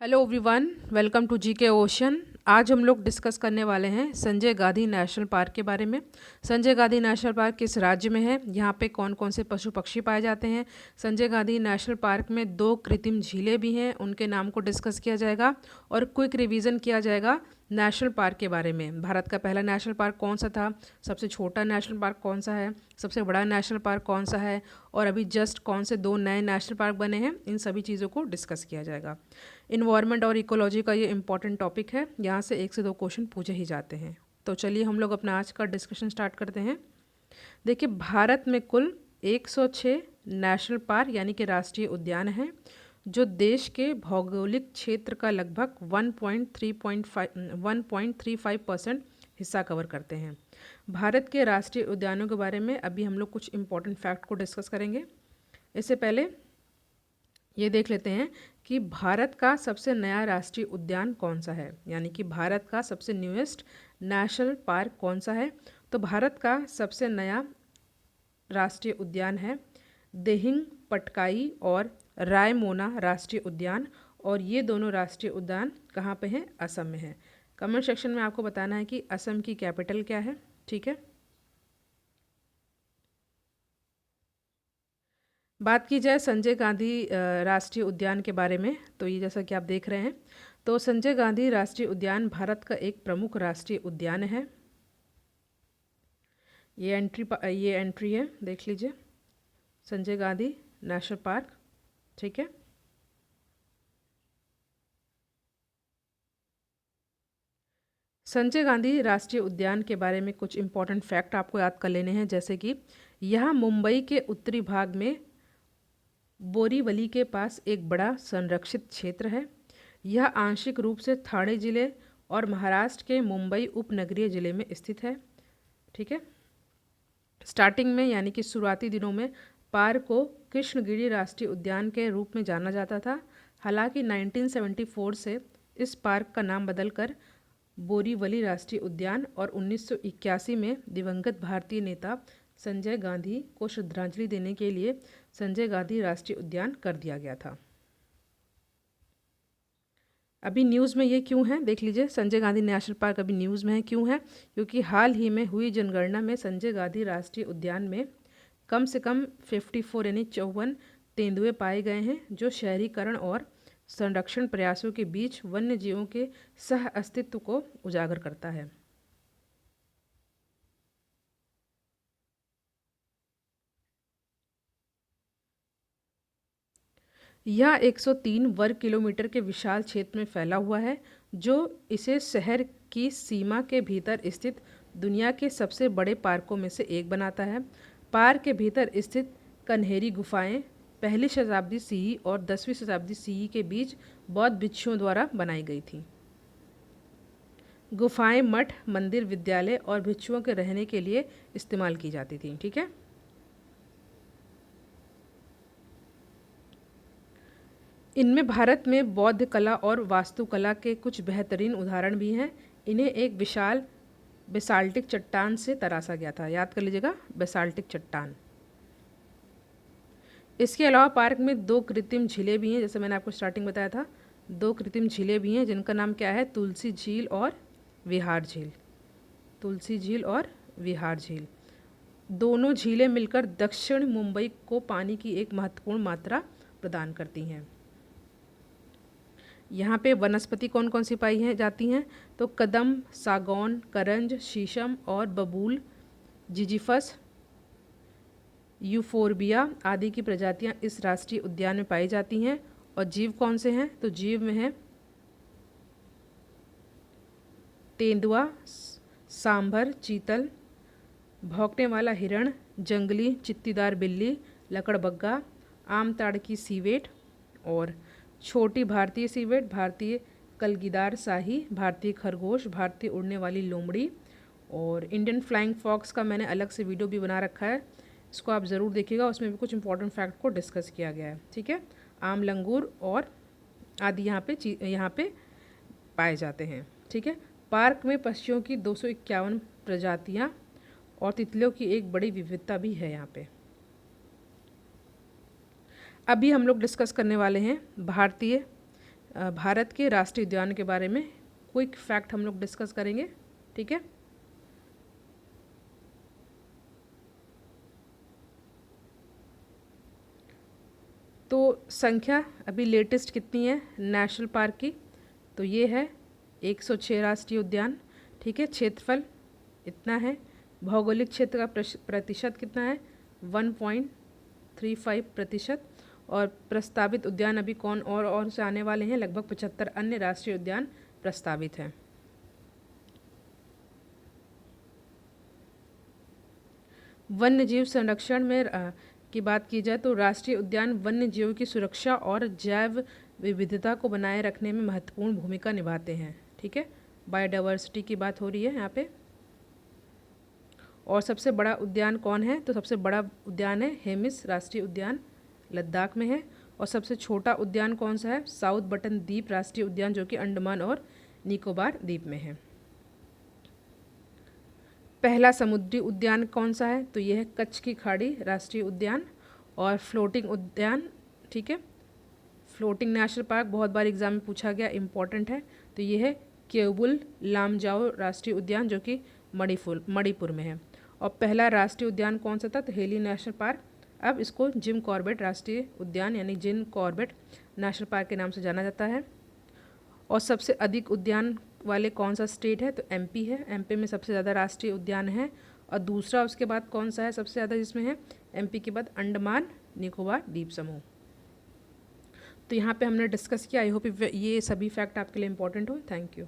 Hello everyone, welcome to GK ocean. आज हम लोग डिस्कस करने वाले हैं संजय गांधी नेशनल पार्क के बारे में। संजय गांधी नेशनल पार्क किस राज्य में है, यहाँ पे कौन कौन से पशु पक्षी पाए जाते हैं। संजय गांधी नेशनल पार्क में 2 कृत्रिम झीलें भी हैं, उनके नाम को डिस्कस किया जाएगा और क्विक रिवीजन किया जाएगा नेशनल पार्क के बारे में। भारत का पहला नेशनल पार्क कौन सा था, सबसे छोटा नेशनल पार्क कौन सा है, सबसे बड़ा नेशनल पार्क कौन सा है और अभी जस्ट कौन से 2 नए नेशनल पार्क बने हैं, इन सभी चीज़ों को डिस्कस किया जाएगा। इन्वायरमेंट और इकोलॉजी का ये इंपॉर्टेंट टॉपिक है, यहाँ से 1 से 2 क्वेश्चन पूछे ही जाते हैं। तो चलिए हम लोग अपना आज का डिस्कशन स्टार्ट करते हैं। देखिए, भारत में कुल 106 नेशनल पार्क यानी कि राष्ट्रीय उद्यान हैं, जो देश के भौगोलिक क्षेत्र का लगभग 1.35% हिस्सा कवर करते हैं। भारत के राष्ट्रीय उद्यानों के बारे में अभी हम लोग कुछ इंपॉर्टेंट फैक्ट को डिस्कस करेंगे। इससे पहले ये देख लेते हैं कि भारत का सबसे नया राष्ट्रीय उद्यान कौन सा है, यानी कि भारत का सबसे न्यूएस्ट नेशनल पार्क कौन सा है। तो भारत का सबसे नया राष्ट्रीय उद्यान है दिहिंग पटकाई और रायमोना राष्ट्रीय उद्यान, और ये दोनों राष्ट्रीय उद्यान कहाँ पे हैं? असम में है। कमेंट सेक्शन में आपको बताना है कि असम की कैपिटल क्या है, ठीक है। बात की जाए संजय गांधी राष्ट्रीय उद्यान के बारे में, तो ये जैसा कि आप देख रहे हैं, तो संजय गांधी राष्ट्रीय उद्यान भारत का एक प्रमुख राष्ट्रीय उद्यान है। ये एंट्री है, देख लीजिए, संजय गांधी नेशनल पार्क, ठीक है। संजय गांधी राष्ट्रीय उद्यान के बारे में कुछ इंपॉर्टेंट फैक्ट आपको याद कर लेने हैं, जैसे कि यह मुंबई के उत्तरी भाग में बोरीवली के पास एक बड़ा संरक्षित क्षेत्र है। यह आंशिक रूप से ठाणे जिले और महाराष्ट्र के मुंबई उपनगरीय जिले में स्थित है, ठीक है। स्टार्टिंग में यानी कि शुरुआती दिनों में पार्क को कृष्णगिरी राष्ट्रीय उद्यान के रूप में जाना जाता था। हालांकि 1974 से इस पार्क का नाम बदलकर बोरीवली राष्ट्रीय उद्यान और 1981 में दिवंगत भारतीय नेता संजय गांधी को श्रद्धांजलि देने के लिए संजय गांधी राष्ट्रीय उद्यान कर दिया गया था। अभी न्यूज़ में ये क्यों है, देख लीजिए, संजय गांधी नेशनल पार्क अभी न्यूज़ में है, क्यों है? क्योंकि हाल ही में हुई जनगणना में संजय गांधी राष्ट्रीय उद्यान में कम से कम 54 यानी 54 तेंदुए पाए गए हैं, जो शहरीकरण और संरक्षण प्रयासों के बीच वन्य जीवों के सह अस्तित्व को उजागर करता है। यह 103 वर्ग किलोमीटर के विशाल क्षेत्र में फैला हुआ है, जो इसे शहर की सीमा के भीतर स्थित दुनिया के सबसे बड़े पार्कों में से एक बनाता है। पार्क के भीतर स्थित कन्हेरी गुफाएं पहली शताब्दी सीई और 10वीं शताब्दी सीई के बीच बौद्ध भिक्षुओं द्वारा बनाई गई थीं। गुफाएं मठ, मंदिर, विद्यालय और भिक्षुओं के रहने के लिए इस्तेमाल की जाती थीं, ठीक है। इनमें भारत में बौद्ध कला और वास्तुकला के कुछ बेहतरीन उदाहरण भी हैं। इन्हें एक विशाल बेसाल्टिक चट्टान से तराशा गया था, याद कर लीजिएगा, बेसाल्टिक चट्टान। इसके अलावा पार्क में 2 कृत्रिम झीलें भी हैं, जैसे मैंने आपको स्टार्टिंग बताया था। 2 कृत्रिम झीलें भी हैं जिनका नाम क्या है? तुलसी झील और विहार झील। तुलसी झील और विहार झील, दोनों झीलें मिलकर दक्षिण मुंबई को पानी की एक महत्वपूर्ण मात्रा प्रदान करती हैं। यहाँ पे वनस्पति कौन कौन सी पाई हैं जाती हैं? तो कदम, सागौन, करंज, शीशम और बबूल, जिजीफस, यूफोरबिया आदि की प्रजातियाँ इस राष्ट्रीय उद्यान में पाई जाती हैं। और जीव कौन से हैं? तो जीव में हैं तेंदुआ, सांभर, चीतल, भौंकने वाला हिरण, जंगली चित्तीदार बिल्ली, लकड़बग्गा, आम ताड़ की सीवेट और छोटी भारतीय सीवेट, भारतीय कलगीदार शाही, भारतीय खरगोश, भारतीय उड़ने वाली लोमड़ी और इंडियन फ्लाइंग फॉक्स का मैंने अलग से वीडियो भी बना रखा है, इसको आप ज़रूर देखिएगा, उसमें भी कुछ इंपॉर्टेंट फैक्ट को डिस्कस किया गया है, ठीक है। आम लंगूर और आदि यहाँ पे पाए जाते हैं, ठीक है। पार्क में पक्षियों की 251 प्रजातियाँ और तितलियों की एक बड़ी विविधता भी है यहाँ पे। अभी हम लोग डिस्कस करने वाले हैं भारतीय भारत के राष्ट्रीय उद्यान के बारे में क्विक फैक्ट हम लोग डिस्कस करेंगे, ठीक है। तो संख्या अभी लेटेस्ट कितनी है नेशनल पार्क की, तो ये है 106 राष्ट्रीय उद्यान, ठीक है। क्षेत्रफल इतना है। भौगोलिक क्षेत्र का प्रतिशत कितना है 1.35%। और प्रस्तावित उद्यान अभी कौन और से आने वाले हैं, लगभग 75 अन्य राष्ट्रीय उद्यान प्रस्तावित हैं। वन्य जीव संरक्षण में की बात की जाए तो राष्ट्रीय उद्यान वन्य जीवों की सुरक्षा और जैव विविधता को बनाए रखने में महत्वपूर्ण भूमिका निभाते हैं, ठीक है। बायोडाइवर्सिटी की बात हो रही है यहाँ पे। और सबसे बड़ा उद्यान कौन है, तो सबसे बड़ा उद्यान है हेमिस राष्ट्रीय उद्यान, लद्दाख में है। और सबसे छोटा उद्यान कौन सा है, साउथ बटन द्वीप राष्ट्रीय उद्यान, जो कि अंडमान और निकोबार द्वीप में है। पहला समुद्री उद्यान कौन सा है, तो यह है कच्छ की खाड़ी राष्ट्रीय उद्यान। और फ्लोटिंग उद्यान, ठीक है, फ्लोटिंग नेशनल पार्क बहुत बार एग्जाम में पूछा गया, इम्पॉर्टेंट है, तो ये है केवुल लामजाओ राष्ट्रीय उद्यान, जो कि मणिपुर में है। और पहला राष्ट्रीय उद्यान कौन सा था, तो हेली नेशनल पार्क। अब इसको जिम कॉर्बेट राष्ट्रीय उद्यान यानी जिम कॉर्बेट नेशनल पार्क के नाम से जाना जाता है। और सबसे अधिक उद्यान वाले कौन सा स्टेट है, तो एमपी है। एमपी में सबसे ज़्यादा राष्ट्रीय उद्यान है। और दूसरा उसके बाद कौन सा है सबसे ज़्यादा जिसमें है, एमपी के बाद अंडमान निकोबार द्वीप समूह। तो यहाँ पे हमने डिस्कस किया। आई होप ये सभी फैक्ट आपके लिए इंपॉर्टेंट हो। Thank you.